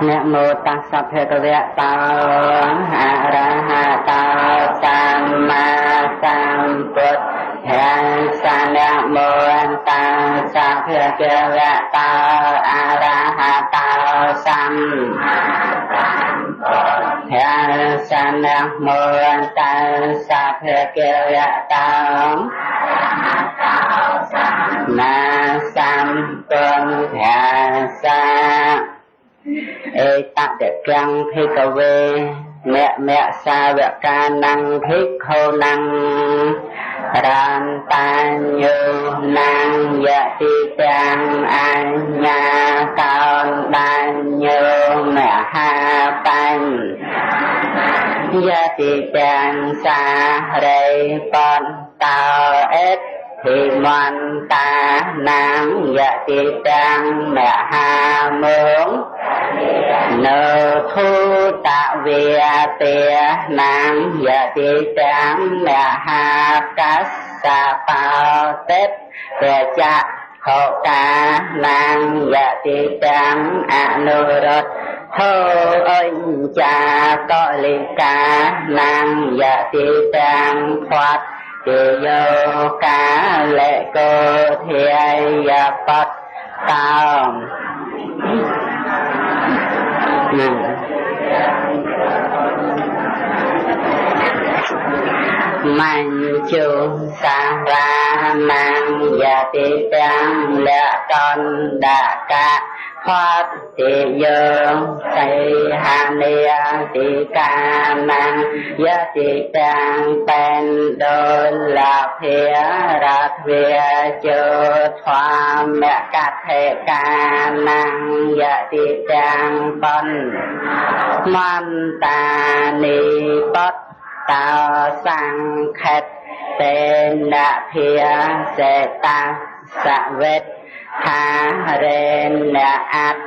นะโมตัสสะภะคะวะโตอะระหะโตสัมมาสัมพุทธัสสะนะโมตัสสะภะคะวะโตอะระหะโตสัมมาสัมพุทธัสสะนะโมตัสสะภะคะวะโตอะระหะโตสัมมาสัมพุทธัสสะเอตตะกังภิกขเวเมะสาวกานังภิกขุนังรันตัญญูนังยะติตังอัญญาตอนตัญญูมหาปัญยะติตังสาเรปันตาเอตทิมันตานังยะติตังมหามุงโนทุตะเวเตนังยะติตังมหากัสสะปาเตเตจะโหกานังยะติตังอนุรุตโทอัญจากลิกานังยะติตังวัดเจโยกาและโกเทียปัตตามมัญจุสารานังยะติตังละตนดากะพัตติโยไสหานิยติกานังยะติตังเป็นโดลเพรัตเวจุความเมกัตเทกานังยะติตังปันมันตานิปัตตาสังเขตเตนะเพียเสตาสเวทหาเรนอัต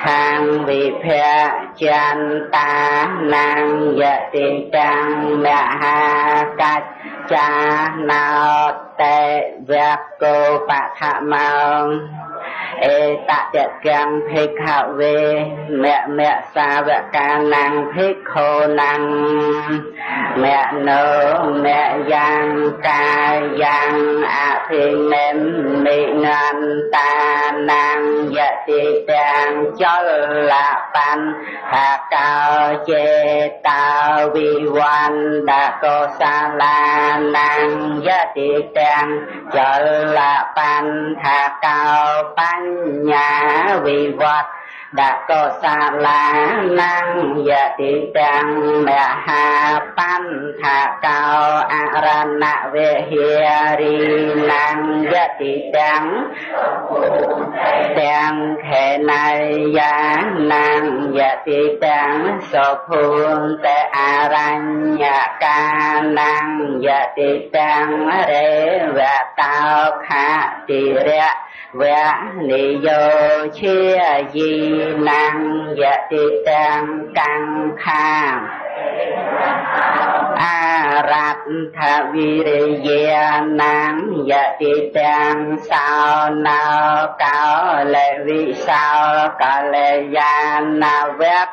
ทังวิเพจันตานังยะติตังมหากัจจานาเตเวโกปะทะมังเอตตะกังภิกขเวเมะสาวกานังภิกขุนังเมะโนเมะยังกายังอภิเนมิงันตานังยะติตังจลปันหาเกาเจตาวิวันดาโกสาลานังยะติตังจลปันหาเกาปัญญาวิวัตดาโกสาลานังยะติตังมหาปันหาเกาอารัณเวเหียรีนังยะติตังตังเขนายานังยะติตังโสภูเตอารัญญกานังยะติตังเรวะตาคะติเระเวนิโยเชียยีนังยะติตังกังคาอารัตถวิริยนังยะติตังสาวนาเกาและวิสาวกาลยานาเวก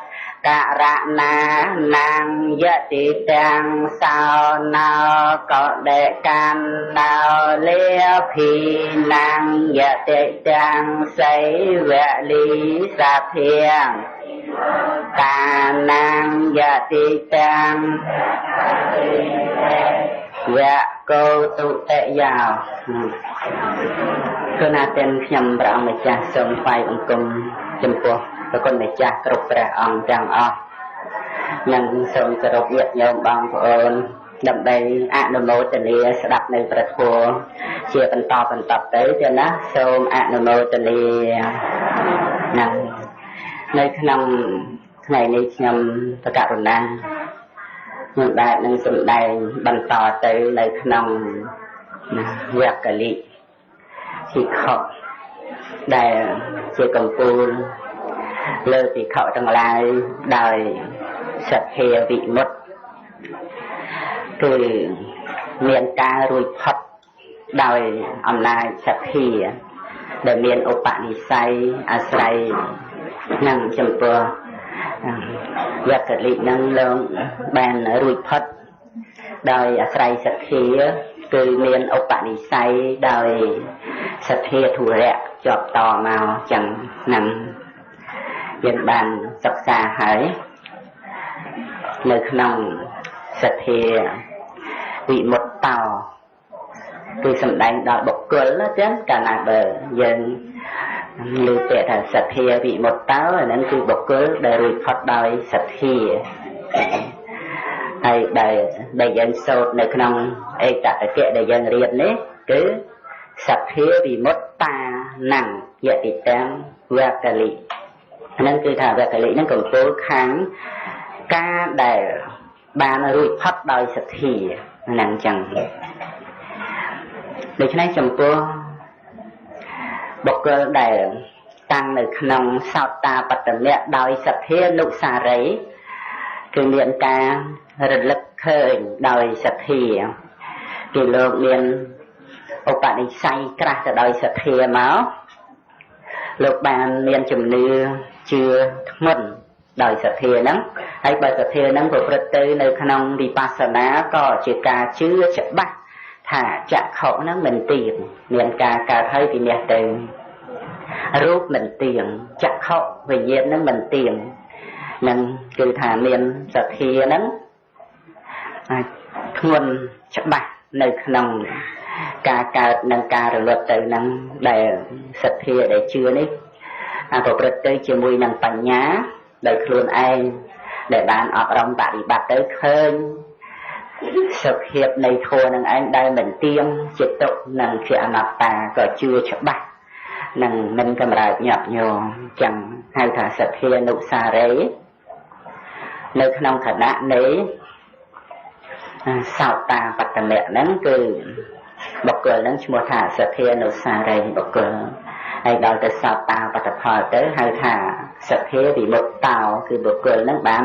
กะระนานังยะติตังสาวนาก็เดกันนาเลียพีนังยะติตังไสเวลีสัพเพียงกานังยะติตังเวะโกตุเตยาวคือนาเป็นขยำพระองค์เจ้าทรงไฟองค์กรมจำพวกพระคุณเจ้าครบพระองค์จังอยังทรงสรุปเยียดโยมบางพระองค์ดำใดอนุโมทนีสดับในประทัวเชื่อเป็นต่อไปเจ้านะทรงอนุโมทนีนั่งในขนมในนี้ขยำประกาศนายังได้นั่งสมได้บรรต่อไปในขนมเวกลิที่เขาได้เชื่อกำปูเลิกที่เขาทั้งหลายได้สัพเพวิมุตติคือเมียนการรุยพัดโดยอำนาจสัพเพ ដែលមានឧបនិស្ស័យអាស្រ័យនឹងចំពោះវគ្គលិនឹងលោកបានរួចផុតដោយអាស្រ័យសទ្ធាគឺមានឧបនិស្ស័យដោយសទ្ធាធុរៈជាប់តមកចឹងនឹងយើងបានសិក្សាហើយនៅក្នុងសទ្ធាវិមុតតោគឺសម្ដែងដល់បុគ្គលណាចឹងកាលណាបើយើងលើពាក្យថាសទ្ធាវិមុតតោអាហ្នឹងគឺបុគ្គលដែលរួចផុតដោយសទ្ធាហើយដែលយើងសូត្រនៅក្នុងអេតតកៈដែលយើងរៀននេះគឺសទ្ធាវិមុតតាណੰយតិតាំវកលិហ្នឹងគឺថាវកលិហ្នឹងកំពូលខាងការដែលបានរួចផុតដោយសទ្ធាហ្នឹងចឹងដូច្នេះចំពោះបុគ្គលដែលតាំងនៅក្នុងសោតាបត្តមៈដោយសទ្ធានុសារីគឺមានការរលឹកឃើញដោយសទ្ធាគឺលោកមានឧបនិស្ស័យក្រាស់ទៅដោយសទ្ធាមកលោកបានមានជំនឿជឿធ្ងន់ដោយសទ្ធាហ្នឹងហើយបើសទ្ធាហ្នឹងប្រព្រឹត្តទៅនៅក្នុងវិបស្សនាក៏ជាការជឿច្បាស់ថាចក្ខុហ្នឹងមិនទៀងមានការកើតហើយពីនេះទៅរូបមិនទៀងចក្ខុវិញ្ញាណហ្នឹងមិនទៀងនឹងគឺថាមានសទ្ធាហ្នឹងធ្ងន់ច្បាស់នៅក្នុងការកើតនិងការរលត់ទៅហ្នឹងដែលសទ្ធាដែលជឿនេះប្រព្រឹត្តទៅជាមួយនឹងបញ្ញាដោយខ្លួនឯងដែលបានអប់រំបប្រតិបត្តិទៅឃើញសុភាពនៃធម៌នឹងឯងដែលមិនទៀងជាទុក្ខនិងជាអនត្តាក៏ជឿច្បាស់និងមិនកម្រើកញាប់ញ័រចឹងហៅថាសទ្ធានុសារីនៅក្នុងឋានៈនៃសោតាបត្តមៈហ្នឹងគឺបុគ្គលហ្នឹងឈ្មោះថាសទ្ធានុសារីបុគ្គលហើយដល់ទៅសោតាបត្តផលទៅហៅថាសទ្ធាវិមុតតោគឺបុគ្គលហ្នឹងបាន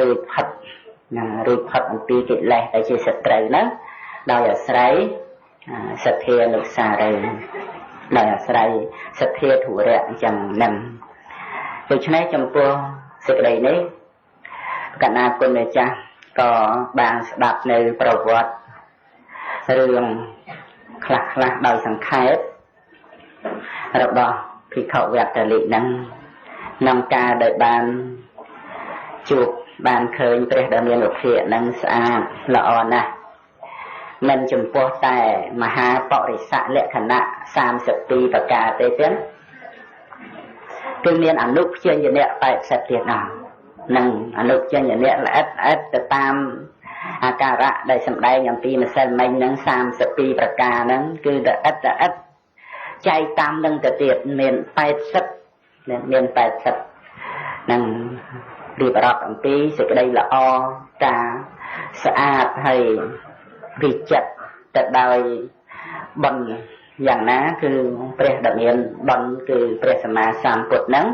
រួចផុតអំពីកិលេសដែលជាសត្រូវហ្នឹងដោយអាស្រ័យសទ្ធានុសារីដោយអាស្រ័យសទ្ធាធុរៈអញ្ចឹងហ្នឹងដូច្នេះចំពោះសេចក្តីនេះកណាគុណម្ចាស់ក៏បានស្ដាប់នៅប្រវត្តិរឿងខ្លះដោយសង្ខេបរបស់ភិក្ខុវត្តលិហ្នឹងក្នុងការដែលបានជួបបានឃើញព្រះដ៏មានរូបភាពហ្នឹងស្អាតល្អណាស់មិនចំពោះតែមហាបរិស័កលក្ខណៈ32ប្រការទេទៀតគឺមានអនុព្យញ្ញៈ80ទៀតណាស់នឹងអនុព្យញ្ញៈល្អិតទៅតាមអាការៈដែលសម្ដែងអំពីម្សិលមិញហ្នឹង32ប្រការហ្នឹងគឺល្អិតចែកតាមនឹងទៅទៀតមាន80មាន80នឹងរៀបរាប់អំពីសេចក្តីល្អការស្អាតហើយវិចិត្រទៅដោយបុណ្យយ៉ាងណាគឺព្រះដែលមានបុណ្យគឺព្រះសម្មាសម្ពុទ្ធហ្នឹង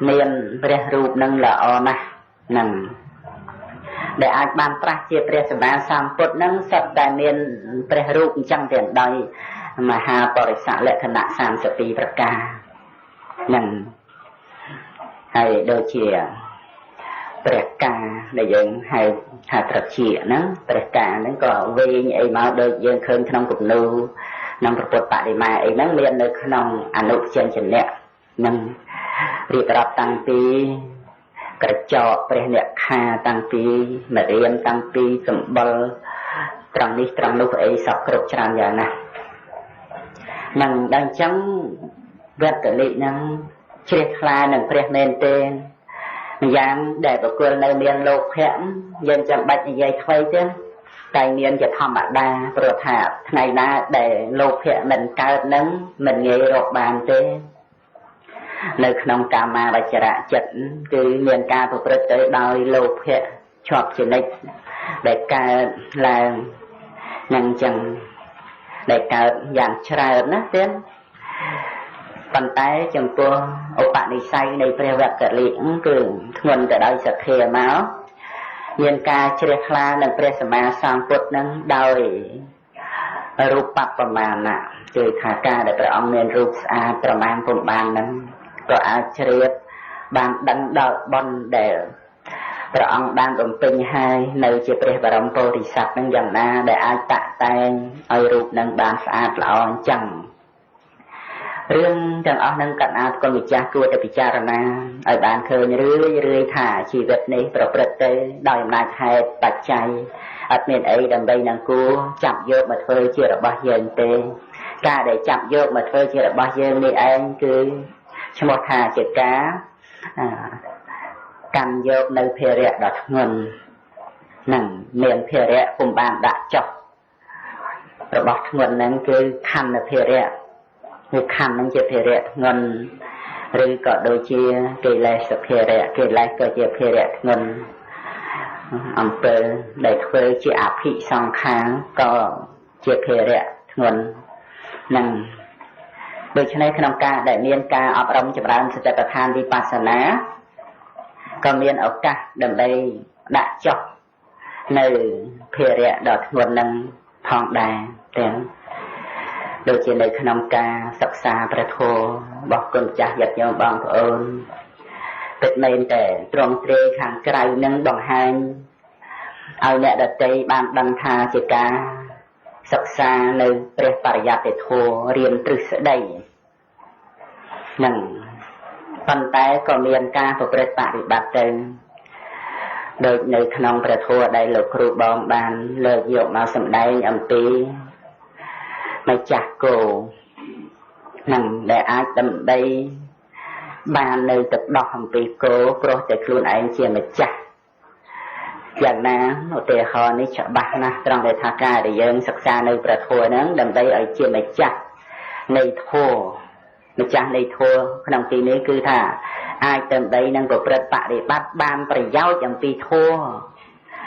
មានព្រះរូបនឹងល្អណាស់ហ្នឹងដែលអាចបានត្រាស់ជាព្រះសម្មាសម្ពុទ្ធហ្នឹងសុទ្ធតែមានព្រះរូបអញ្ចឹងទៅដោយមហាបរិស័កលក្ខណៈ32ប្រការហ្នឹងហើយដូចជាព្រះកាដែលយើងហៅថាត្រជាហ្នឹងព្រះកាហ្នឹងក៏វែងអីមកដូចយើងឃើញក្នុងគំនូរក្នុងព្រះពុទ្ធបដិមាអីហ្នឹងមាននៅក្នុងអនុព្យញ្ញៈហ្នឹងរៀបរាប់តាំងពីក្រចកព្រះអ្នកខាតាំងពីមរៀនតាំងពីសម្បុរត្រង់នេះត្រង់នោះអីសពគ្រប់ច្រើនយ៉ាងណាស់នឹងដល់អញ្ចឹងវត្តលិហ្នឹងជ្រះថ្លានឹងព្រះមែនទេម្យ៉ាងដែលបុគ្គលនៅមានលោភៈយើងចាំបាច់និយាយថ្មីទេតែមានជាធម្មតាព្រោះថាថ្ងៃណាដែលលោភៈមិនកើតនឹងមិនងាយរកបានទេនៅក្នុងកាមាវចរៈចិត្តគឺមានការប្រព្រឹត្តទៅដោយលោភៈជាប់ជានិច្ចដែលកើតឡើងនឹងចឹងដែលកើតយ៉ាងច្រើនណាស់ទៀតប៉ុន្តែចំពោះឧបនិស្ស័យនៃព្រះវគ្គលិគឺធ្ងន់ទៅដោយសទ្ធាមកមានការជ្រះថ្លានឹងព្រះសម្មាសម្ពុទ្ធនឹងដោយរូបបប្រមាណ គឺថាការដែលព្រះអង្គមានរូបស្អាតប្រមាណពុំបានហ្នឹងក៏អាចជ្រាបបានដឹងដល់បុណ្យដែលព្រះអង្គបានបំពេញហើយនៅជាព្រះបរមពោធិសត្វនឹងយ៉ាងណាដែលអាចតាក់តែងឲ្យរូបនឹងបានស្អាតល្អអញ្ចឹងរឿងទាំងអស់នឹងកណ្ដាលគុណម្ចាស់គួរតែពិចារណាឲ្យបានឃើញរឿយថាជីវិតនេះប្រព្រឹត្តទៅដោយអំណាចហេតុបច្ច័យអត់មានអីដើម្បីនឹងគួរចាប់យកមកធ្វើជារបស់យើងទេការដែលចាប់យកមកធ្វើជារបស់យើងនេះឯងគឺឈ្មោះថាជាការកាន់យកនៅភារៈដ៏ធ្ងន់នឹងមានភារៈពុំបានដាក់ចុះរបស់ធ្ងន់ហ្នឹងគឺខណ្ឌភារៈគឺខណ្ឌហ្នឹងជាភារៈធ្ងន់ឬក៏ដូចជាកិលេសភារៈកិលេសក៏ជាភារៈធ្ងន់អំពើដែលធ្វើជាអភិសង្ខារក៏ជាភារៈធ្ងន់នឹងដូច្នេះក្នុងការដែលមានការអប់រំចម្រើនសតិប្បដ្ឋានវិបស្សនាក៏មានឱកាសដើម្បីដាក់ចុះនៅភារៈដ៏ធ្ងន់នឹងផងដែរទាំងដូចជានៅក្នុងការសិក្សាព្រះធម៌របស់គុណចាស់ញាតិញោមបងប្អូនពិតមែនតែទ្រង់ទ្រាយខាងក្រៅនឹងបង្ហាញឲ្យអ្នកដទៃបានដឹងថាជាការសិក្សានៅព្រះបរិយត្តិធម៌រៀនទ្រឹស្ដីនឹងប៉ុន្តែក៏មានការប្រព្រឹត្តបរិបត្តិទៅដូចនៅក្នុងព្រះធម៌ដែលលោកគ្រូបងបានលើកយកមកសម្ដែងអំពីម្ចាស់គោនឹងដែលអាចដើម្បីបាននៅទឹកដោះអំពីគោព្រោះតែខ្លួនឯងជាម្ចាស់យ៉ាងណាឧទាហរណ៍នេះច្បាស់ណាស់ត្រង់ដែលថាការដែលយើងសិក្សានៅព្រះធម៌ហ្នឹងដើម្បីឲ្យជាម្ចាស់នៃធម៌ម្ចាស់នៃធម៌ក្នុងទីនេះគឺថាអាចដើម្បីនឹងប្រព្រឹត្តបរិបត្តិបានប្រយោជន៍អំពីធម៌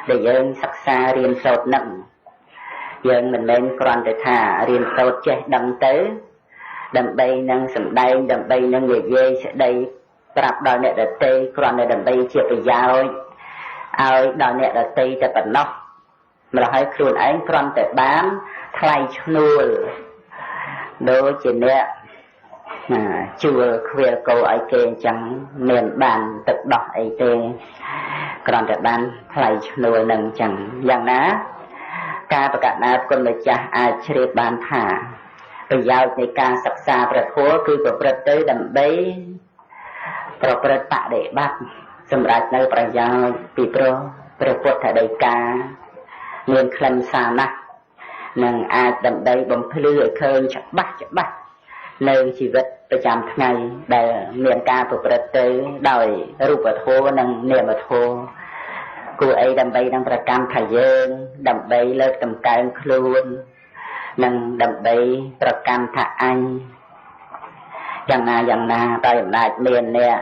ដែលយើងសិក្សារៀនសូត្រនឹងយើងមិនមែនគ្រាន់តែថារៀនសូត្រចេះដឹងទៅដើម្បីនឹងសម្ដែងដើម្បីនឹងនិយាយស្ដីប្រាប់ដល់អ្នកដទៃគ្រាន់តែដើម្បីជាប្រយោជន៍ឲ្យដល់អ្នកដទៃតែប៉ុណ្ណោះម្ល៉េះហើយខ្លួនឯងគ្រាន់តែបានថ្លៃឈ្នួលដូចជាអ្នកជួលខ្វៀលគោឲ្យគេអញ្ចឹងមានបានទឹកដោះអីទេគ្រាន់តែបានថ្លៃឈ្នួលនឹងអញ្ចឹងយ៉ាងណាការប្រកាសណាគុណម្ចាស់អាចជ្រាបបានថាប្រយោជន៍នៃការសិក្សាព្រះធម៌គឺប្រព្រឹត្តទៅដើម្បីប្រព្រឹត្តបដិបត្តិសម្រាប់នៅប្រយោជន៍ពីព្រោះព្រះពុទ្ធដីកាមានខ្លឹមសារណាស់នឹងអាចដើម្បីបំភ្លឺឲ្យឃើញច្បាស់នៅជីវិតប្រចាំថ្ងៃដែលមានការប្រព្រឹត្តទៅដោយរូបធម៌និងនាមធម៌គួរអីដើម្បីនឹងប្រកម្មថាយើងដើម្បីលើកតម្កើងខ្លួននិងដើម្បីប្រកម្មថាអញយ៉ាងណាដោយអំណាចមានអ្នក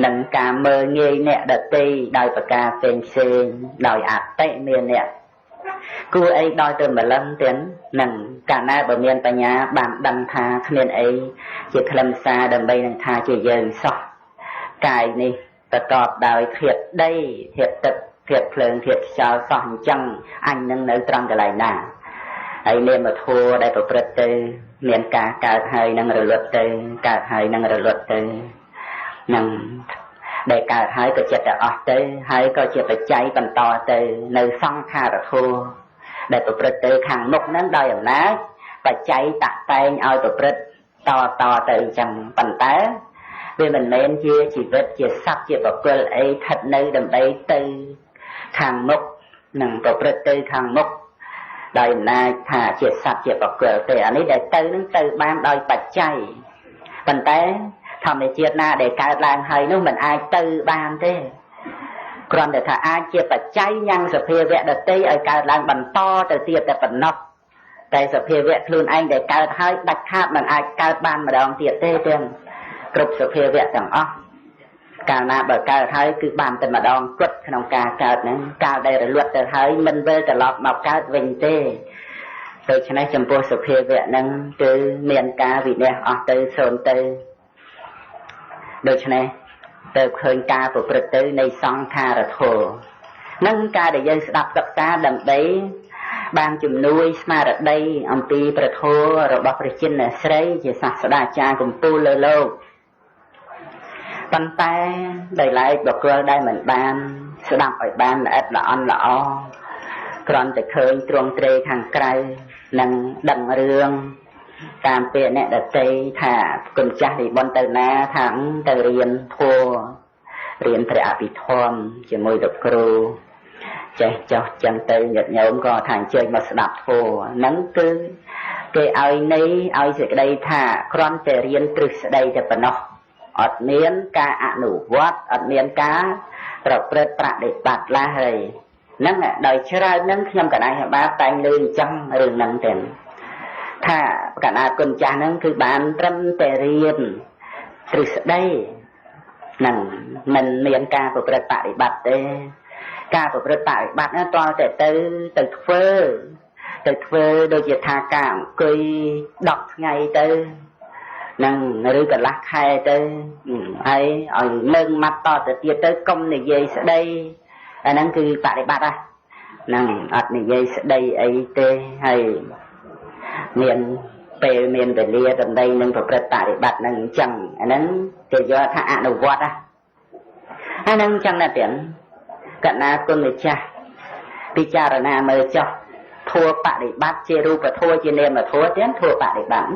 នឹងការមើលងាយអ្នកដទៃដោយប្រការផ្សេងដោយអតិមានអ្នកគួរអីដល់ទៅម្លឹងទៀតនឹងកាលណាបើមានបញ្ញាបានដឹងថាគ្មានអីជាខ្លឹមសារដើម្បីនឹងថាជាយើងសោះកាយនេះប្រកបដោយធាតុដីធាតុទឹកធាតុភ្លើងធាតុខ្យល់សោះអញ្ចឹងអញនឹងនៅត្រង់កន្លែងណាហើយនាមធម៌ដែលប្រព្រឹត្តទៅមានការកើតហើយនឹងរលត់ទៅកើតហើយនឹងរលត់ទៅនឹងដែលកើតហើយក៏ចិត្តតែអស់ទៅហើយក៏ជាបច្ច័យបន្តទៅនៅសង្ខារធម៌ដែលប្រព្រឹត្តទៅខាងមុខហ្នឹងដោយអំណាចបច្ច័យតាក់តែងឲ្យប្រព្រឹត្តតទៅអញ្ចឹងប៉ុន្តែវាមិនមែនជាជីវិតជាសត្វជាបុគ្គលអីស្ថិតនៅដើម្បីទៅខាងមុខនឹងប្រព្រឹត្តទៅខាងមុខដោយអំណាចថាជាសត្វជាបុគ្គលទេអានេះដែលទៅនឹងទៅបានដោយបច្ច័យប៉ុន្តែធម្មជាតិណាដែលកើតឡើងហើយនោះមិនអាចទៅបានទេគ្រាន់តែថាអាចជាបច្ច័យញ៉ាំងសភាវៈដទៃឲ្យកើតឡើងបន្តទៅទៀតតែប៉ុណ្ណោះតែសភាវៈខ្លួនឯងដែលកើតហើយដាច់ខាតមិនអាចកើតបានម្ដងទៀតទេទាំងគ្រប់សភាវៈទាំងអស់កាលណាបើកើតហើយគឺបានតែម្ដងគត់ក្នុងការកើតហ្នឹងកាលដែលរលត់ទៅហើយមិនវិលត្រឡប់មកកើតវិញទេដូច្នេះចំពោះសភាវៈហ្នឹងគឺមានការវិនិច្ឆ័យអស់ទៅសូន្យទៅដូច្នេះទៅឃើញការប្រព្រឹត្តទៅនៃសង្ខារធម៌នឹងការដែលយើងស្ដាប់សិក្សាដើម្បី banជំនួយស្មារតីអំពីប្រធមរបស់ព្រះចិនស្រីជាសាស្ត្រាចារ្យកំពូលលើលោកប៉ុន្តែដោយឡែកបុគ្គលដែលមិនបានស្ដាប់ឲ្យបានល្អិតល្អន់ល្អគ្រាន់តែឃើញទ្រង់ទ្រេខាងក្រៅនិងដឹងរឿងតាមពាក្យអ្នកដតីថាគុណចាស់និមន្តទៅណាថាទៅរៀនធម៌រៀនព្រះអភិធម្មជាមួយលោកគ្រូចេះចោះចឹងទៅញាតិញោមក៏ថាអញ្ជើញមកស្ដាប់ធម៌ហ្នឹងគឺគេឲ្យនៃឲ្យសេចក្តីថាគ្រាន់តែរៀនទ្រឹស្ដីតែប៉ុណ្ណោះអត់មានការអនុវត្តអត់មានការប្រព្រឹត្តប្រតិបត្តិឡើយហ្នឹងដោយច្រើនហ្នឹងខ្ញុំកណ្ដាលបាតែងលើអញ្ចឹងរឿងហ្នឹងទេថាកណ្ដាលគុណចាស់ហ្នឹងគឺបានត្រឹមតែរៀនទ្រឹស្ដីហ្នឹងមិនមានការប្រព្រឹត្តបប្រតិបត្តិទេការប្រព្រឹត្តបប្រតិបត្តិហ្នឹងតើទៅធ្វើដូចជាថាការអង្គុយ10ថ្ងៃទៅនឹងឬកន្លះខែទៅហើយឲ្យមើងម៉ាត់តទៅទៀតទៅកុំនិយាយស្ដីអាហ្នឹងគឺបប្រតិបត្តិហ្នឹងអត់និយាយស្ដីអីទេហើយមានពេលមានវេលាដើម្បីនឹងប្រព្រឹត្តបប្រតិបត្តិហ្នឹងអញ្ចឹងអាហ្នឹងគេយកថាអនុវត្តអាហ្នឹងអញ្ចឹងណាទៀតកណាគុណម្ចាស់ពិចារណាមើលចុះធัวបប្រតិបត្តិជារូបធัวជានាមធัวទៀតធัวបប្រតិបត្តិ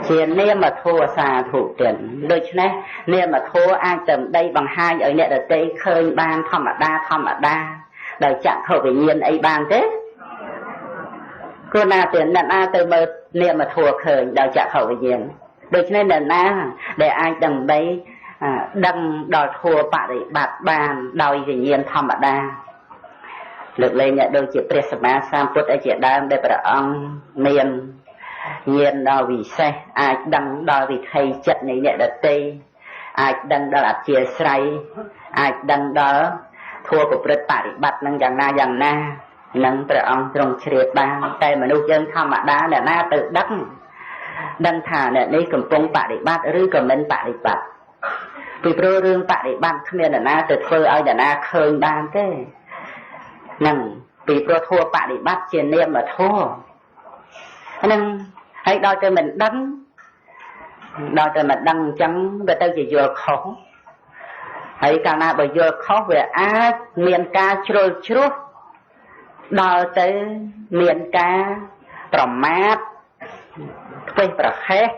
ជានាមធัวសាធុទៀតដូច្នេះនាមធัวអាចទៅដីបង្ហាញឲ្យអ្នកដទៃឃើញបានធម្មតាដោយចក្ខុវិញ្ញាណអីបានទេគួរណាទៅអ្នកណាទៅមើលនាមធัวឃើញដោយចក្ខុវិញ្ញាណដូច្នេះអ្នកណាដែលអាចដើម្បីដឹងដល់ធัวបប្រតិបត្តិបានដោយវិញ្ញាណធម្មតាលើកលែងអ្នកដូចជាព្រះសម្មាសម្ពុទ្ធឯជាដើមដែលព្រះអង្គមានញាណដល់វិសេសអាចដឹងដល់វិថីចិត្តនៃអ្នកដទៃអាចដឹងដល់អធិស្រ័យអាចដឹងដល់ធัวប្រព្រឹត្តបប្រតិបត្តិនឹងយ៉ាងណានឹងព្រះអង្គទ្រង់ជ្រាបបានតែមនុស្សយើងធម្មតាអ្នកណាទៅដឹងថាអ្នកនេះកំពុងបប្រតិបត្តិឬក៏មិនបប្រតិបត្តិពីព្រោះរឿងបប្រតិបត្តិគ្មានអ្នកណាទៅធ្វើឲ្យអ្នកណាឃើញបានទេនឹងពីព្រោះធัวបប្រតិបត្តិជានាមធัวហ្នឹងហើយដល់តែមិនដឹងអញ្ចឹងវាទៅជាយល់ខុសហើយកាលណាបើយល់ខុសវាអាចមានការជ្រុលជ្រោះដល់ទៅមានការប្រមាថធ្វេសប្រហែស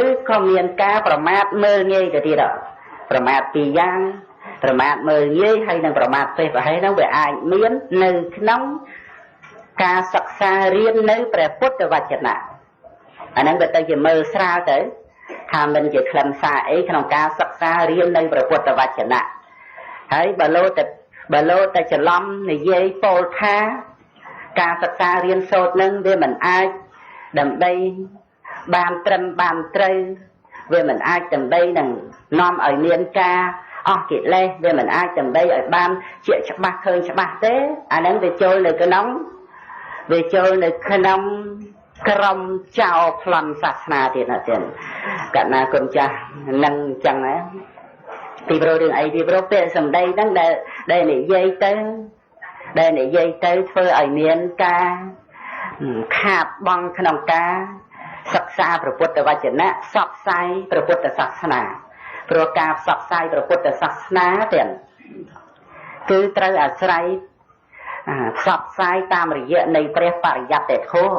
ឬក៏មានការប្រមាថមើលងាយទៅទៀតប្រមាថពីរយ៉ាងប្រមាថមើលងាយហើយនិងប្រមាថធ្វេសប្រហែសហ្នឹងវាអាចមាននៅក្នុងការសិក្សារៀននៅព្រះពុទ្ធវចនៈអាហ្នឹងវាទៅជាមើលស្រាលទៅថាមិនជាខ្លឹមសារអីក្នុងការសិក្សារៀននៅព្រះពុទ្ធវចនៈហើយបើលោតែច្រឡំនិយាយពោលថាការសិក្សារៀនសូត្រនឹងវាមិនអាចដើម្បីបានត្រឹមបានត្រូវវាមិនអាចដើម្បីនឹងនាំឲ្យមានការអស់កិលេសវាមិនអាចដើម្បីឲ្យបានជាច្បាស់ឃើញច្បាស់ទេអាហ្នឹងវាចូលនៅក្នុងក្រុមចោលប្លន់សាសនាទៀតណាទៀតកណាគុណចាស់នឹងអញ្ចឹងណាពីព្រោះរឿងអីពីព្រោះពាក្យសម្ដីហ្នឹងដែលនិយាយទៅធ្វើឲ្យមានការខាតបង់ក្នុងការសិក្សាព្រះពុទ្ធវចនៈផ្សព្វផ្សាយព្រះពុទ្ធសាសនាព្រោះការផ្សព្វផ្សាយព្រះពុទ្ធសាសនាទៀតគឺត្រូវអាស្រ័យផ្សព្វផ្សាយតាមរយៈនៃព្រះបរិយត្តិធម៌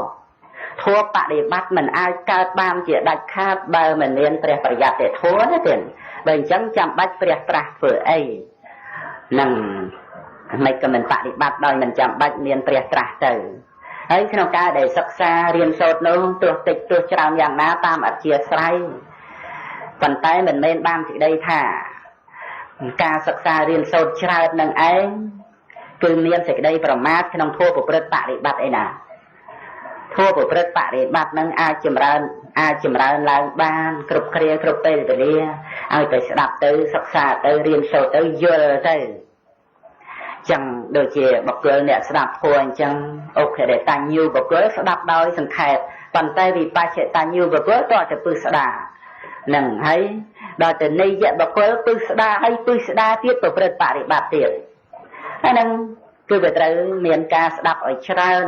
ធម៌បដិបត្តិមិនអាចកើតបានជាដាច់ខាតបើមិនមានព្រះបរិយត្តិធម៌ទេទៀតបើអញ្ចឹងចាំបាច់ព្រះប្រាស់ធ្វើអីនឹងមិនក៏មិនបដិបត្តិដោយមិនចាំបាច់មានព្រះត្រាស់ទៅហើយក្នុងការដែលសិក្សារៀនសូត្រនោះទោះតិចទោះច្រើនយ៉ាងណាតាមអធិស្រ័យប៉ុន្តែមិនមែនបានសេចក្តីថាការសិក្សារៀនសូត្រច្រើននឹងឯងគឺមានសេចក្តីប្រមាទក្នុងធម៌ប្រព្រឹត្តបដិបត្តិឯណាធម៌ប្រព្រឹត្តបដិបត្តិនឹងអាចចម្រើនឡើងបានគ្រប់គ្រាគ្រប់ពេលវេលាឲ្យទៅស្ដាប់ទៅសិក្សាទៅរៀនសូត្រទៅយល់ទៅចឹងដូចជាបុគ្គលអ្នកស្ដាប់ធម៌អញ្ចឹងអុខេតញ្ញូបុគ្គលស្ដាប់ដោយសង្ខេបប៉ុន្តែវិបច្ឆតញ្ញូបុគ្គលតើទៅពឹសស្ដានឹងហើយដល់ទៅនិយបុគ្គលពឹសស្ដាហើយពឹសស្ដាទៀតប្រព្រឹត្តបរិបត្តិទៀតហើយនឹង គឺវាត្រូវមានការស្ដាប់ឲ្យច្រើន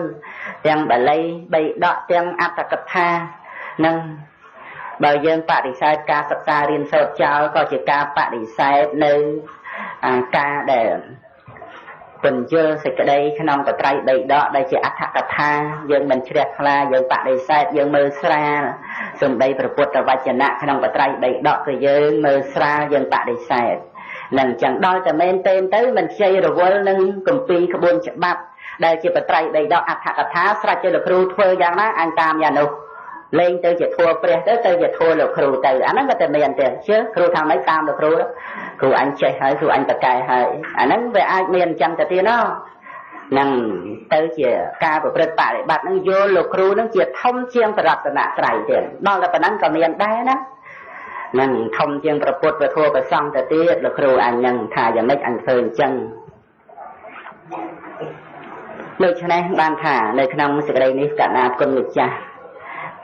ទាំងបាលីបីដកទាំងអត្ថកថានឹងបើយើងបដិសេធការសិក្សារៀនសូត្រចោលក៏ជាការបដិសេធនៅការដែលពន្យល់សេចក្តីក្នុងបត្រៃបីដកដែលជាអត្ថកថាយើងមិនជ្រះថ្លាយើងបដិសេធយើងមើលស្រាលសំដីព្រះពុទ្ធវចនៈក្នុងបត្រៃបីដកគឺយើងមើលស្រាលយើងបដិសេធនឹងចឹងដល់តែមែនទេទៅមិនខ្ចីរវល់នឹងគម្ពីរក្បួនច្បាប់ដែលជាបត្រៃបីដកអត្ថកថាស្រេចទៅលោកគ្រូធ្វើយ៉ាងណាអញតាមយ៉ាងនោះលេងទៅជាធัวព្រះទៅជាធัวលោកគ្រូទៅអាហ្នឹងក៏តែមានទេជឿគ្រូថាម៉េចតាមលោកគ្រូគ្រូអញចេះហើយគ្រូអញបកកែហើយអាហ្នឹងវាអាចមានអញ្ចឹងទៅទៀតណោះនឹងទៅជាការប្រព្រឹត្តបរិបត្តិហ្នឹងយល់លោកគ្រូហ្នឹងជាធំជាងបរតនត្រ័យទៀតដល់តែប៉ុណ្ណឹងក៏មានដែរណានឹងធំជាងព្រះពុទ្ធព្រះធម៌ព្រះសង្ឃទៅទៀតលោកគ្រូអញហ្នឹងថាយ៉ាងម៉េចអញធ្វើអញ្ចឹងដូច្នេះបានថានៅក្នុងសេចក្តីនេះកណាគុណម្ចាស់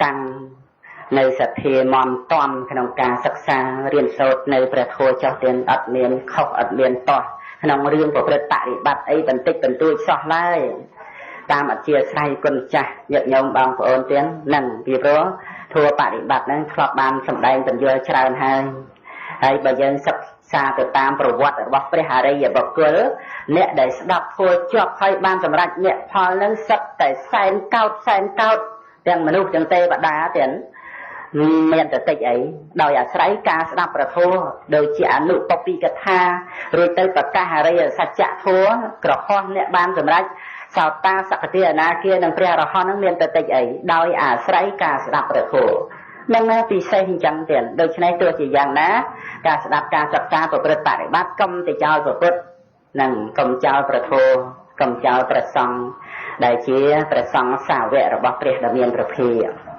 តាំងនៅសទ្ធាមមតំក្នុងការសិក្សារៀនសូត្រនៅព្រះធម៌ចោះទៀតអត់មានខុសអត់មានតោះក្នុងរឿងប្រព្រឹត្តបរិបត្តិអីបន្តិចបន្តួចសោះឡើយតាមអធិស្ឋានគុណចាស់ញាតិញោមបងប្អូនទៀតនឹងពីព្រោះធម៌បរិបត្តិហ្នឹងធ្លាប់បានសម្ដែងបញ្យល់ច្រើនហើយបើយើងសិក្សាទៅតាមប្រវត្តិរបស់ព្រះអរិយបុគ្គលអ្នកដែលស្ដាប់ធម៌ជាប់ហើយបានសម្រេចមគ្គផលហ្នឹងសិតតែសែនកោតទាំងមនុស្សទាំងទេវតាទាំងមានតែតិចអីដោយអាស្រ័យការស្ដាប់ព្រះធម៌ដូចជាអនុបពីកថារួចទៅប្រកាសអរិយសច្ចធម៌ក្រហមអ្នកបានសម្រេចសោតាសកតិអនាគានិងព្រះអរហន្តនឹងមានតែតិចអីដោយអាស្រ័យការស្ដាប់ព្រះធម៌នឹងណាពិសេសអញ្ចឹងទៀតដូច្នេះទោះជាយ៉ាងណាការស្ដាប់ការសិក្សាប្រព្រឹត្តបរិបត្តិកុំទៅចោលព្រះពុទ្ធនិងកុំចោលព្រះធម៌កុំចោលព្រះសង្ឃដែលជាព្រះសង្ឃសាវករបស់ព្រះដ៏មានព្រះភិក្ខុ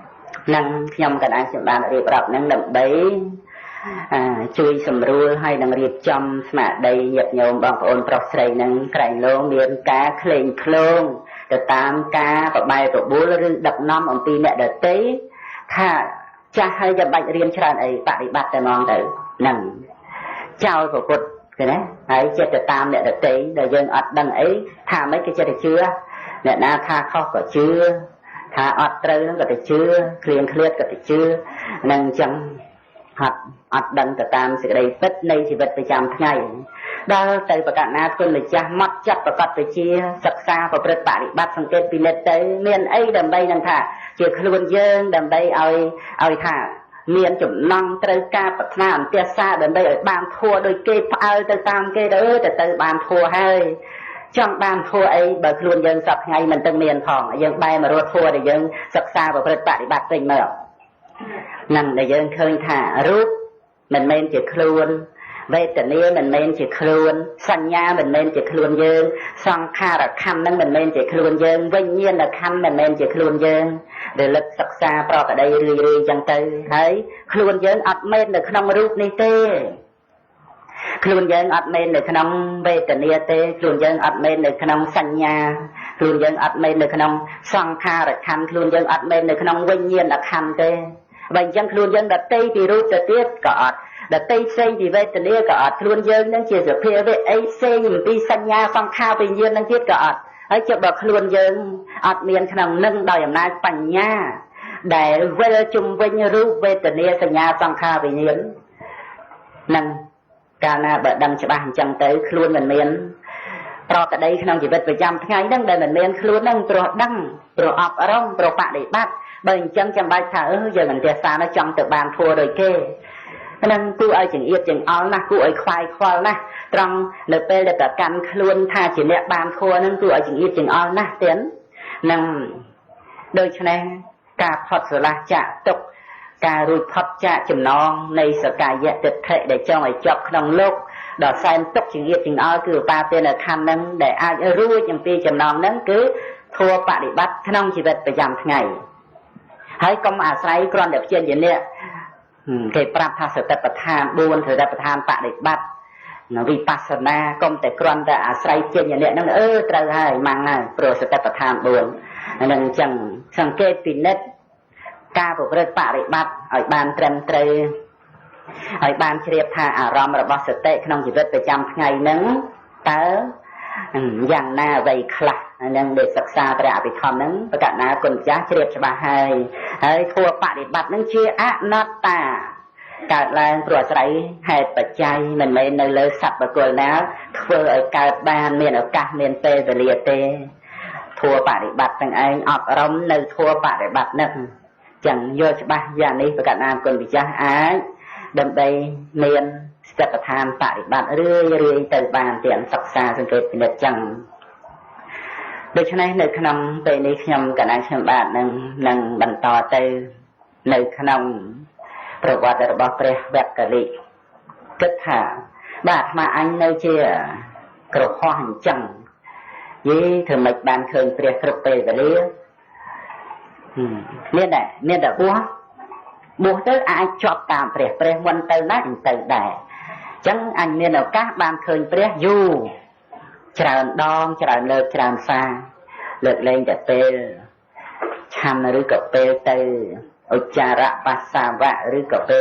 នឹងខ្ញុំកណ្ដាលខ្ញុំបានរៀបរាប់នឹងដើម្បីជួយសម្រួលហើយនឹងរៀបចំស្មារតីញាតិញោមបងប្អូនប្រុសស្រីនឹងក្រែងលោមានការក្លែងក្លងទៅតាមការបបែបបួលឬដឹកនាំអំពីអ្នកដទៃថាចាស់ហើយចាំបាច់រៀនច្រើនអីបប្រតិបត្តិតែហ្មងទៅនឹងចោលប្រពុតឃើញទេហើយចិត្តទៅតាមអ្នកដទៃដែលយើងអត់ដឹងអីថាម៉េចគេចិត្តទៅជឿអ្នកណាថាខុសក៏ជឿថាអត់ត្រូវហ្នឹងក៏ទៅជឿឃ្លៀងឃ្លាតក៏ទៅជឿនឹងអញ្ចឹងអត់ដឹងទៅតាមសេចក្តីពិតនៃជីវិតប្រចាំថ្ងៃដល់ទៅប្រកាសណាគុណម្ចាស់មកចាត់ប្រកាសទៅជាសិក្សាប្រព្រឹត្តបរិបត្តិសង្កេតពិនិត្យទៅមានអីដើម្បីនឹងថាជាខ្លួនយើងដើម្បីឲ្យថាមានចំណងត្រូវការប្រាថ្នាអន្ទះសារដើម្បីឲ្យបានធัวដោយគេផ្អើលទៅតាមគេទៅបានធัวហើយចង់បានធัวអីបើខ្លួនយើងសប្ថ្ងៃមិនទាំងមានផងយើងបែរមករត់ធัวដែលយើងសិក្សាប្រព្រឹត្តបរិបត្តិពេញមើលនឹងដែលយើងឃើញថារូបមិនមែនជាខ្លួនវេទនាមិនមែនជាខ្លួនសញ្ញាមិនមែនជាខ្លួនយើងសង្ខារខណ្ឌនឹងមិនមែនជាខ្លួនយើងវិញ្ញាណខណ្ឌមិនមែនជាខ្លួនយើងដែលលឹកសិក្សាប្រកដីរឿយៗចឹងទៅហើយខ្លួនយើងអត់មែននៅក្នុងរូបនេះទេខ្លួនយើងអត់មែននៅក្នុងវេទនាទេខ្លួនយើងអត់មែននៅក្នុងសញ្ញាខ្លួនយើងអត់មែននៅក្នុងសង្ខារខណ្ឌខ្លួនយើងអត់មែននៅក្នុងវិញ្ញាណខណ្ឌទេបើអញ្ចឹងខ្លួនយើងដតីពីរូបទៅទៀតក៏អត់ដតីផ្សេងពីវេទនាក៏អត់ខ្លួនយើងនឹងជាសភាវៈអីផ្សេងអំពីសញ្ញាសង្ខារវិញ្ញាណនឹងទៀតក៏អត់ហើយចុះបើខ្លួនយើងអត់មានក្នុងនឹងដោយអំណាចបញ្ញាដែលវិលជុំវិញរូបវេទនាសញ្ញាសង្ខារវិញ្ញាណនឹងកាលណាបើដឹងច្បាស់អញ្ចឹងទៅខ្លួនមិនមានប្រកដីក្នុងជីវិតប្រចាំថ្ងៃហ្នឹងដែលមិនមានខ្លួនហ្នឹងព្រោះដឹងព្រោះអប់រំព្រោះបដិបត្តិបើអញ្ចឹងចាំបាច់ថាយើងអន្តរសានៅចង់ទៅបានធัวដូចគេហ្នឹងគួរឲ្យចង្អៀតចង្អល់ណាស់គួរឲ្យខ្វាយខ្វល់ណាស់ត្រង់នៅពេលដែលប្រកាន់ខ្លួនថាជាអ្នកបានធัวហ្នឹងគួរឲ្យចង្អៀតចង្អល់ណាស់ទៀតហ្នឹងដូច្នេះការផុតស្រឡះចាក់ទុកការរួចផុតចាកចំណងនៃសកាយៈទិដ្ឋិដែលចង់ឲ្យជាប់ក្នុងលោកដល់សែនទុកចង្អៀតចង្អល់គឺឧបាទានខណ្ឌហ្នឹងដែលអាចរួចអំពីចំណងហ្នឹងគឺធัวបដិបត្តិក្នុងជីវិតប្រចាំថ្ងៃហើយកុំអាស្រ័យគ្រាន់តែព្យាយាមគេប្រាប់ថាសតិប្បដ្ឋាន4សតិប្បដ្ឋានបដិបត្តិវិបស្សនាកុំតែគ្រាន់តែអាស្រ័យជាញាណហ្នឹងត្រូវហើយម៉ាំងហើយព្រោះសតិប្បដ្ឋាន4ហ្នឹងអញ្ចឹងសង្កេតពិនិត្យការប្រព្រឹត្តបរិបត្តិឲ្យបានត្រឹមត្រូវឲ្យបានជ្រាបថាអារម្មណ៍របស់សតិក្នុងជីវិតប្រចាំថ្ងៃហ្នឹងតើ dạng na vậy khla nên để sắc xa tại bị thầm nắng và cả na còn giá chẹp cho bà hai thua bạn để bắt nắng chia á nát ta cả là rửa sấy hay bật chay mình mới nơi lơ sập và cười ná vừa ở cả ban miền ở cả miền tây và liệt tây thua bạn để bắt thằng anh ọp rống nơi thua bạn để bắt nâng chẳng vô cho ba già đi và cả na còn bị giá ái đâm đây miền sẽประทานปฏิบัติเรื่อยๆแต่บานเตียนศักษาสังเกตเป็นจังโดยเฉพาะในขนมไปในขนมกับนางเชมบาทนังบรรทอเตอในขนมประวัติระบบเปรย์แบบกะลิก็ถามบาทมาอันในเชี่ยกระห้องจังยี่เธอไม่บานเคยเปรย์กระเปรย์กะลิเนี่ยแต่บัวเตออาจอบตามเปรย์วันเตอร์นั่นเตอร์ได้จังอันเนี่ยเราก้าบานเคยเปรี้ยอยู่จราดองจราเลิกจราซาเลิกเล่นแต่เปลชันหรือกับเปลเตออุจาระปัสสาวะหรือกับเปล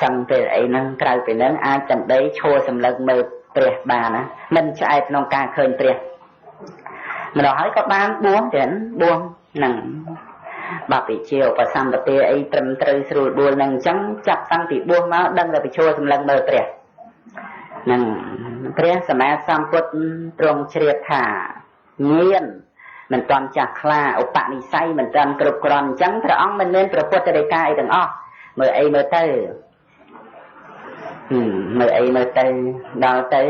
สังเปลไอ้นั่งกลายเป็นนั่งอาจจะได้โชว์สำเร็จมือเปรี้ยบานนะมันใช่น้องการเคยเปรี้ยมันเราให้กับบ้านบ้วงเห็นบ้วงหนังบาปิเชียวประสัมปะเตไอ้ตรมตรึสูดบัวนังจังจับตั้งปีบัวมาดังเราไปโชว์สำลังเบอร์เปรียนังเปรียสมัยสัมพุทธตรงเฉียดถ่าเงียนมันตอนจากคลาอุปนิสัยมันตอนกรุบกรอนจังพระองค์มันเน้นพระพุทธเดกายดังอ้อเมื่อไอ้เมื่อเตอเมื่อไอ้เมื่อเตอดาวเตอ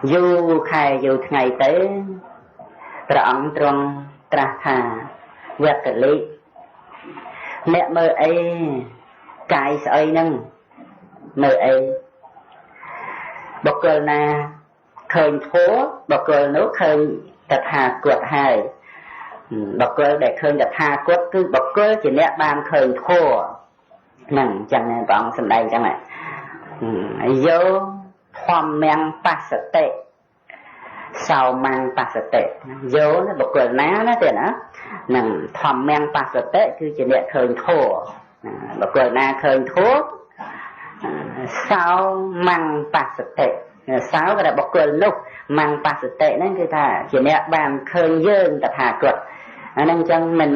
อยู่ใครอยู่ไงเตอพระองค์ตรงตรัสถ่าเวทกะลิเนื้อมือไอ้กายสอยนั่งมือไอ้บอกเกินนาเคยโถบอกเกินนู้เคยตะทากวดให้บอกเกินได้เคยตะทากวดคือบอกเกินchỉเนื้อบานเคยโถนั่งจังไงบางสมัยจังไงโยความแมงปัสเตsao mangปัสเตโยนะบอกเกินน้านะเดี๋ยวนะนั่งทำแมงปัสเตคือจะเนี่ยเคยโถบอกเกินนาเคยโถsao mangปัสเตsaoก็ได้บอกเกินลูกมังปัสเตนั่นคือท่าจะเนี่ยบางเคยเยื่อแต่หากดนั่นจังมัน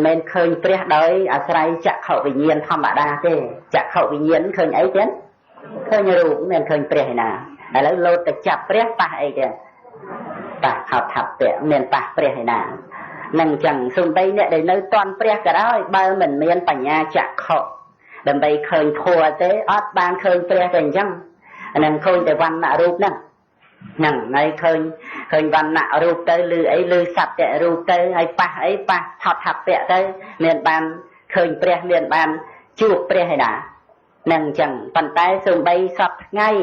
ไม่เคยเปรี้ยโดยอาศัยจะเข้าไปเยียนธรรมดาเจ้จะเข้าไปเยียนเคยไอ้เจ้เคยรู้มันเคยเปรี้ยนะแล้วเราจะจับเปรี้ยปะไอ้เจ้ปะเขาทับเปรี้ยมันปะเปรี้ยนะนั่นจังส่วนใบเนี่ยได้ในตอนเปรี้ยก็ได้บางมันเมียนปัญญาจะเข้าดังใบเคยทัวเจ้อดบางเคยเปรี้ยเป็นจังนั่นเคยแต่วันน่ะรูปนั่นนั่นในเคยวันน่ะรูปเตยลือไอ้ลือสับแต่รูปเตยไอ้ปะทับทับเปรี้ยเตยเมียนบางเคยเปรี้ยเมียนบางจูบเปรี้ยให้ด่านั่นจังปัญไตส่วนใบสับง่าย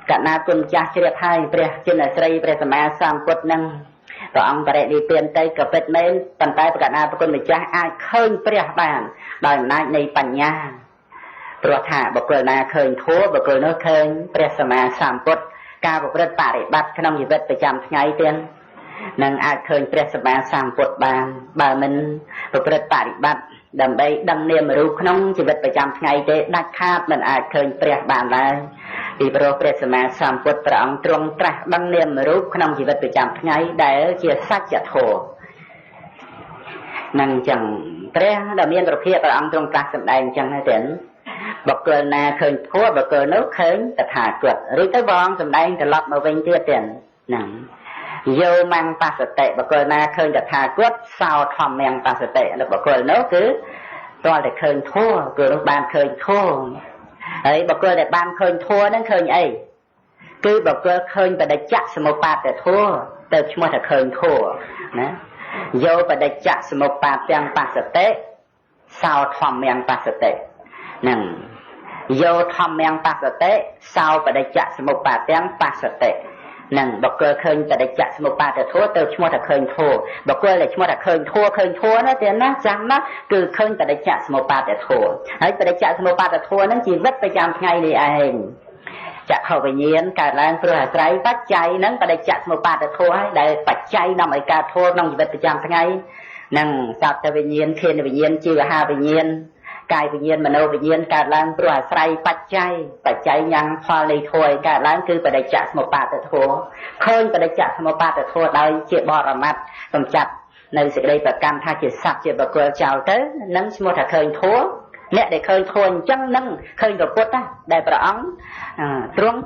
กะนาคุณจ่าเฉียดให้เปรี้ยจินอะไรเปรี้ยสมัยสามกดนั่งต่อองประเดี๋ยวเปลี่ยนใจกับเป็ดเมนปัญไตประกาศนาประคุณจ่าไอ้เคยเปรี้ยบางโดยในปัญญาปรถาบอกเกินนาเคยทั่วบอกเกินน้เคยเปรี้ยสมัยสามกดการบอกเรื่องปาริบัติขนมยีเวทประจำไงเตียนนั่งอาจเคยเปรี้ยสมัยสามกดบางมันบอกเรื่องปาริบัติดังใบดังเนียมรู้ขนมชีวิตประจำไงเตะนักคาดมันอาจเคยเปรี้ยบางได้ปีโปรเปรสมาสามพุทธประองตรงตรัสดังเนียมรู้ขนมชีวิตประจำไงได้เชี่ยสัจจะโถนั่งจังเปรี้ยดำเนียนประเภทประองตรงตรัสสำได้จังให้เห็นบอกเกินนาเคยทั่วบอกเกินนู้เคยแต่ถ่ากดหรือตะบองสำได้จะล็อกมาเว้นเตี้ยเตียนนั่งโยมังปัสเตะบอกเกินนาเคยแต่ถ่ากดสาวทอมแมงปัสเตะแล้วบอกเกินนู้คือตัวแต่เคยทั่วเกินบานเคยทั่วไอ้บอกเกิดแต่บานเคยทั่วนั่นเคยไอ้คือบอกเกิดเคยไปได้จักสมุปบาทแต่ทั่วแต่ชั่วโมงแต่เคยทั่วนะโยไปได้จักสมุปบาทยังปัสเตะสาวทอมยังปัสเตะนั่งโยทอมยังปัสเตะสาวไปได้จักสมุปบาทยังปัสเตะนั่งบอกเกิดเคยไปได้จักสมุปบาทแต่ทั่วแต่ชั่วโมงแต่เคยทั่วบอกเกิดเลยชั่วโมงแต่เคยทั่วนะเดี๋ยวนะจังนะคือเคยไปได้จักสมุปบาทแต่ทั่วให้ไปได้จักสมุปบาทแต่ทั่วนั่นชีวิตประจำไงนี่เองจะเข้าไปเยียนการแรงเพื่อใช้ปัจจัยนั้นไปได้จักสมุปบาทแต่ทั่วให้ได้ปัจจัยนำไอ้การทั่วน้องชีวิตประจำไงนั่งสัตว์จะไปเยียนเทียนไปเยียนจีวหาไปเยียน កាយវិញ្ញាណមโนវិញ្ញាណកើតឡើងព្រោះអាស្រ័យបច្ច័យញ៉ាំងផលនៃធម៌កើតឡើងគឺបដិច្ចសមុបត្តិធម៌ឃើញបដិច្ចសមុបត្តិធម៌ដោយជាបរមត្ថកំចាត់នៅសេចក្តីប្រកាន់ថាជាសត្វជាបុគ្គលចោលទៅនឹងឈ្មោះថាឃើញធម៌អ្នកដែលឃើញធម៌អញ្ចឹងនឹងឃើញព្រះពុទ្ធដែលព្រះអង្គទ្រង់